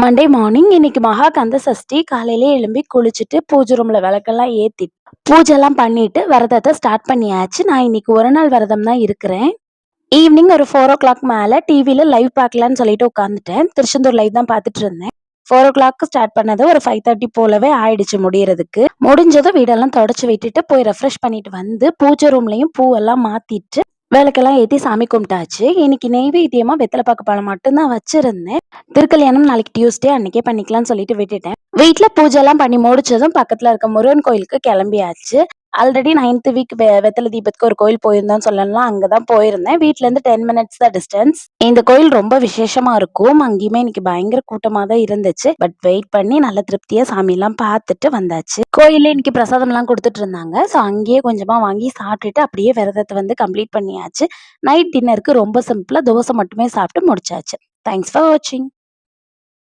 Monday morning இன்னைக்கு மகா கந்த சஷ்டி. காலையிலே எழும்பி குளிச்சுட்டு பூஜை ரூம்ல விளக்கெல்லாம் ஏத்தி பூஜைலாம் பண்ணிட்டு விரதத்தை ஸ்டார்ட் பண்ணியாச்சு. நான் இன்னைக்கு ஒரு நாள் விரதம் தான் இருக்கிறேன். ஈவினிங் ஒரு 4:00 மேல டிவில லைவ் பார்க்கலான்னு சொல்லிட்டு உட்காந்துட்டேன். திருச்செந்தூர் லைவ் தான் பார்த்துட்டு இருந்தேன். 4:00 ஸ்டார்ட் பண்ணது ஒரு 5:30 போலவே ஆயிடுச்சு முடியறதுக்கு. முடிஞ்சதும் வீடெல்லாம் தொடச்சு விட்டுட்டு போய் ரெஃப்ரெஷ் பண்ணிட்டு வந்து பூஜை ரூம்லயும் பூவெல்லாம் மாத்திட்டு விளக்கெல்லாம் ஏத்தி சாமி கும்பிட்டாச்சு. இன்னைக்கு நெய்வேத்தியமா வெத்தலை பாக்கு பழம் மட்டும்தான் வச்சிருந்தேன். திருக்கல்யாணம் நாளைக்கு டியூஸ்டே அன்னைக்கே பண்ணிக்கலாம்னு சொல்லிட்டு விட்டுட்டேன். வீட்ல பூஜை எல்லாம் பண்ணி முடிச்சதும் பக்கத்துல இருக்க முருகன் கோயிலுக்கு கிளம்பியாச்சு. ஆல்ரெடி 9th வீக் வெத்தலை தீபத்துக்கு ஒரு கோயில் போயிருந்தோம்னு சொல்லலாம். அங்கதான் போயிருந்தேன். வீட்ல இருந்து 10 மினிட்ஸ் தான் டிஸ்டன்ஸ். இந்த கோயில் ரொம்ப விசேஷமா இருக்கும். அங்கேயுமே இன்னைக்கு பயங்கர கூட்டமா தான் இருந்துச்சு. பட் வெயிட் பண்ணி நல்ல திருப்தியா சாமி எல்லாம் பார்த்துட்டு வந்தாச்சு. கோயில்ல இன்னைக்கு பிரசாதம் எல்லாம் கொடுத்துட்டு இருந்தாங்க. ஸோ அங்கேயே கொஞ்சமா வாங்கி சாப்பிட்டுட்டு அப்படியே விரதத்தை வந்து கம்ப்ளீட் பண்ணியாச்சு. நைட் டின்னருக்கு ரொம்ப சிம்பிளா தோசை மட்டுமே சாப்பிட்டு முடிச்சாச்சு. தேங்க்ஸ் ஃபார் வாட்சிங்.